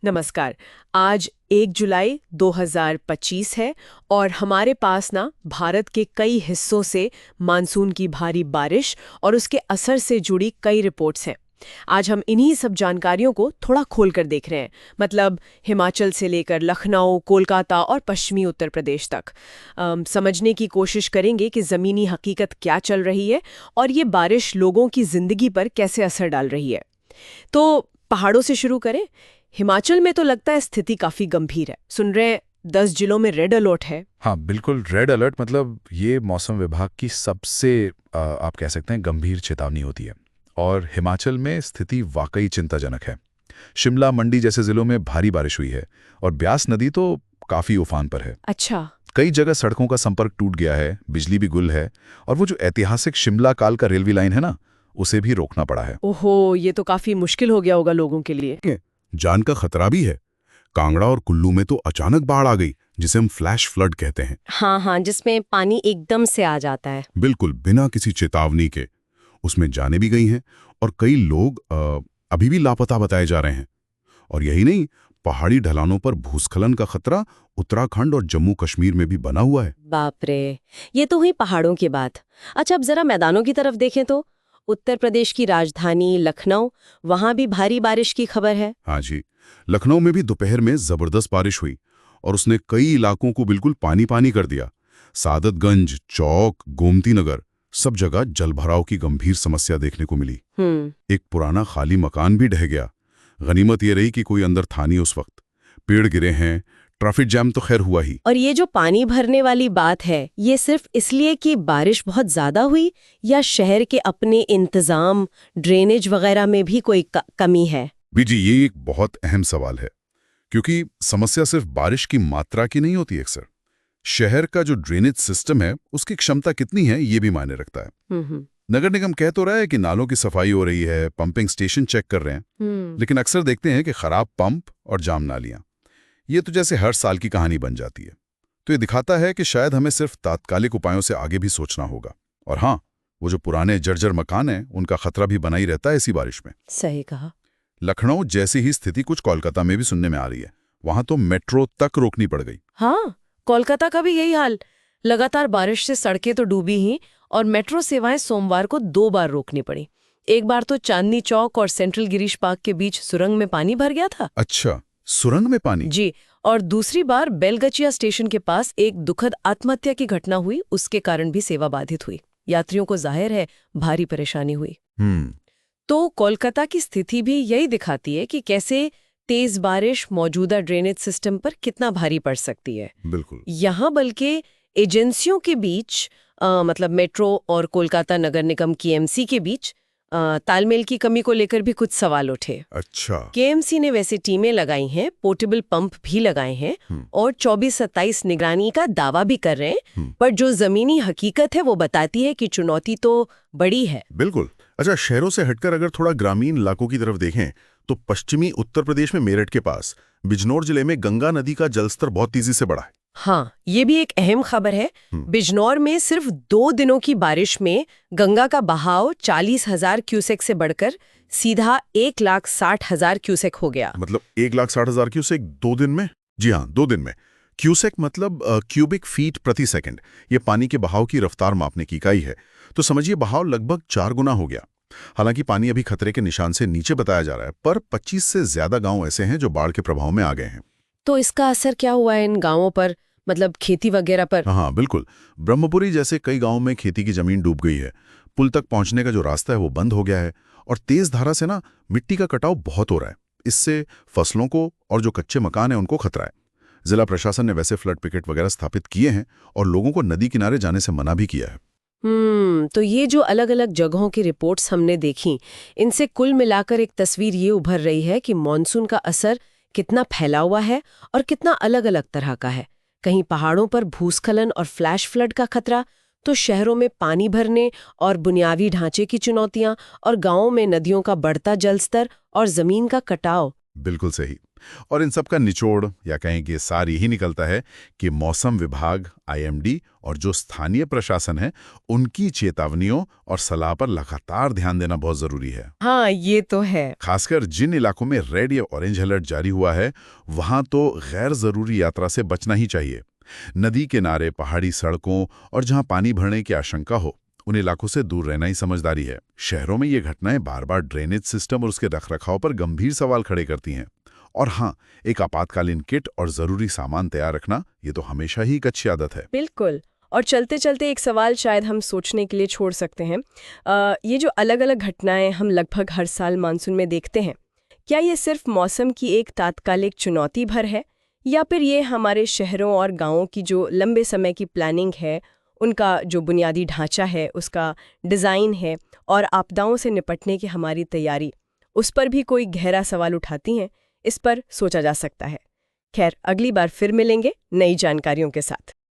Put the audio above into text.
नमस्कार। आज 1 जुलाई 2025 है और हमारे पास ना भारत के कई हिस्सों से मानसून की भारी बारिश और उसके असर से जुड़ी कई रिपोर्ट्स हैं। आज हम इन्हीं सब जानकारियों को थोड़ा खोलकर देख रहे हैं। मतलब हिमाचल से लेकर लखनऊ, कोलकाता और पश्चिमी उत्तर प्रदेश तक समझने की कोशिश करेंगे कि ज़मीनी हकीकत क्या चल रही है और ये बारिश लोगों की ज़िंदगी पर कैसे असर डाल रही है। तो पहाड़ों से शुरू करें। हिमाचल में तो लगता है स्थिति काफी गंभीर है। सुन रहे हैं 10 जिलों में रेड अलर्ट है। हाँ बिल्कुल, रेड अलर्ट मतलब ये मौसम विभाग की सबसे आप कह सकते हैं गंभीर चेतावनी होती है। और हिमाचल में स्थिति वाकई चिंताजनक है। शिमला, मंडी जैसे जिलों में भारी बारिश हुई है और ब्यास नदी तो काफी उफान पर है। अच्छा। कई जगह सड़कों का संपर्क टूट गया है, बिजली भी गुल है और वो जो ऐतिहासिक शिमला काल का रेलवे लाइन है ना, उसे भी रोकना पड़ा है। ओहो, ये तो काफी मुश्किल हो गया होगा लोगों के लिए। जान का खतरा भी है। कांगड़ा और कुल्लू में तो अचानक बाढ़ आ गई, जिसे हम फ्लैश फ्लड कहते हैं। हाँ, जिसमें पानी एकदम से आ जाता है। बिल्कुल बिना किसी चेतावनी के। उसमें जाने भी गई हैं और कई लोग अभी भी लापता बताए जा रहे हैं। और यही नहीं, पहाड़ी ढलानों पर भूस्खलन का खतरा उत्तराखंड और जम्मू कश्मीर में भी बना हुआ है। बाप रे, ये तो हुई पहाड़ों की बात। अच्छा, अब जरा मैदानों की तरफ देखें तो उत्तर प्रदेश की राजधानी लखनऊ, वहां भी भारी बारिश की खबर है। हाँ जी, लखनऊ में भी दोपहर में जबरदस्त बारिश हुई और उसने कई इलाकों को बिल्कुल पानी पानी कर दिया। सादतगंज, चौक, गोमती नगर, सब जगह जलभराव की गंभीर समस्या देखने को मिली। एक पुराना खाली मकान भी ढह गया। गनीमत ये रही कि कोई अंदर था नहीं उस वक्त। पेड़ गिरे हैं, ट्रैफिक जैम तो खैर हुआ ही। और ये जो पानी भरने वाली बात है, ये सिर्फ इसलिए कि बारिश बहुत ज्यादा हुई या शहर के अपने इंतजाम, ड्रेनेज वगैरह में भी कोई कमी है? बीजी, ये एक बहुत अहम सवाल है, क्योंकि समस्या सिर्फ बारिश की मात्रा की नहीं होती। अक्सर शहर का जो ड्रेनेज सिस्टम है, उसकी क्षमता कितनी है, ये भी मायने रखता है। नगर निगम कह तो रहा है कि नालों की सफाई हो रही है, पंपिंग स्टेशन चेक कर रहे हैं, लेकिन अक्सर देखते हैं कि खराब पंप और जाम नालियां, ये तो जैसे हर साल की कहानी बन जाती है। तो ये दिखाता है कि शायद हमें सिर्फ तात्कालिक उपायों से आगे भी सोचना होगा। और हाँ, वो जो पुराने जर्जर मकान हैं, उनका खतरा भी बना ही रहता है इसी बारिश में। सही कहा। लखनऊ जैसी ही स्थिति कुछ कोलकाता में भी सुनने में आ रही है। वहां तो मेट्रो तक रोकनी पड़ गई। हाँ, कोलकाता का भी यही हाल। लगातार बारिश से सड़कें तो डूबी ही और मेट्रो सेवाएं सोमवार को 2 बार रोकनी पड़ी। एक बार तो चांदनी चौक और सेंट्रल गिरीश पार्क के बीच सुरंग में पानी भर गया था। अच्छा, सुरंग में पानी? जी। और दूसरी बार बेलगचिया स्टेशन के पास एक दुखद आत्महत्या की घटना हुई, उसके कारण भी सेवा बाधित हुई। यात्रियों को जाहिर है भारी परेशानी हुई। तो कोलकाता की स्थिति भी यही दिखाती है कि कैसे तेज बारिश मौजूदा ड्रेनेज सिस्टम पर कितना भारी पड़ सकती है। बिल्कुल। यहाँ बल्कि एजेंसियों के बीच मतलब मेट्रो और कोलकाता नगर निगम केएमसी के बीच तालमेल की कमी को लेकर भी कुछ सवाल उठे। अच्छा। केएमसी ने वैसे टीमें लगाई हैं, पोर्टेबल पंप भी लगाए हैं और 24-27 निगरानी का दावा भी कर रहे हैं, पर जो जमीनी हकीकत है वो बताती है कि चुनौती तो बड़ी है। बिल्कुल। अच्छा, शहरों से हटकर अगर थोड़ा ग्रामीण इलाकों की तरफ देखें तो पश्चिमी उत्तर प्रदेश में मेरठ के पास बिजनौर जिले में गंगा नदी का जलस्तर बहुत तेजी से बढ़ा है। हाँ, ये भी एक अहम खबर है। बिजनौर में सिर्फ 2 दिनों की बारिश में गंगा का बहाव 40,000 क्यूसेक से बढ़कर सीधा 1,60,000 क्यूसेक हो गया। मतलब 1,60,000 क्यूसेक 2 दिन में? जी हाँ, 2 दिन में। क्यूसेक मतलब क्यूबिक फीट प्रति सेकंड। ये पानी के बहाव की रफ्तार मापने की इकाई है। तो समझिए बहाव लगभग 4 गुना हो गया। हालांकि पानी अभी खतरे के निशान से नीचे बताया जा रहा है, पर 25 से ज्यादा गांव ऐसे हैं जो बाढ़ के प्रभाव में आ गए हैं। तो इसका असर क्या हुआ है इन गांवों पर, मतलब खेती वगैरह पर? हाँ बिल्कुल। ब्रह्मपुरी जैसे कई गांवों में खेती की जमीन डूब गई है। पुल तक पहुंचने का जो रास्ता है वो बंद हो गया है और तेज धारा से ना मिट्टी का कटाव बहुत हो रहा है। इससे फसलों को और जो कच्चे मकान हैं उनको खतरा है। जिला प्रशासन ने वैसे फ्लड पिकेट वगैरह स्थापित किए हैं और लोगों को नदी किनारे जाने से मना भी किया है। तो ये जो अलग अलग जगहों की रिपोर्ट्स हमने देखी, इनसे कुल मिलाकर एक तस्वीर ये उभर रही है कि मॉनसून का असर कितना फैला हुआ है और कितना अलग अलग तरह का है। कहीं पहाड़ों पर भूस्खलन और फ्लैश फ्लड का खतरा, तो शहरों में पानी भरने और बुनियादी ढांचे की चुनौतियां, और गांवों में नदियों का बढ़ता जलस्तर और जमीन का कटाव। बिल्कुल सही। और इन सब का निचोड़ या कहें कि सार यही निकलता है कि मौसम विभाग, आईएमडी और जो स्थानीय प्रशासन है, उनकी चेतावनियों और सलाह पर लगातार ध्यान देना बहुत जरूरी है। हाँ, ये तो है। खासकर जिन इलाकों में रेड या ऑरेंज अलर्ट जारी हुआ है, वहां तो गैर जरूरी यात्रा से बचना ही चाहिए। नदी किनारे, पहाड़ी सड़कों और जहां पानी भरने की आशंका हो, उन इलाकों से दूर रहना ही समझदारी है। शहरों में ये घटनाएं बार बार ड्रेनेज सिस्टम और उसके रखरखाव पर गंभीर सवाल खड़े करती हैं। और हाँ, एक आपातकालीन किट और जरूरी सामान तैयार रखना, ये तो हमेशा ही एक अच्छी आदत है। बिल्कुल। और चलते चलते एक सवाल शायद हम सोचने के लिए छोड़ सकते हैं। ये जो अलग अलग घटनाएं हम लगभग हर साल मानसून में देखते हैं, क्या ये सिर्फ मौसम की एक तात्कालिक चुनौती भर है, या फिर ये हमारे शहरों और गांवों की जो लंबे समय की प्लानिंग है, उनका जो बुनियादी ढांचा है, उसका डिज़ाइन है, और आपदाओं से निपटने की हमारी तैयारी, उस पर भी कोई गहरा सवाल उठाती हैं? इस पर सोचा जा सकता है। खैर, अगली बार फिर मिलेंगे नई जानकारियों के साथ।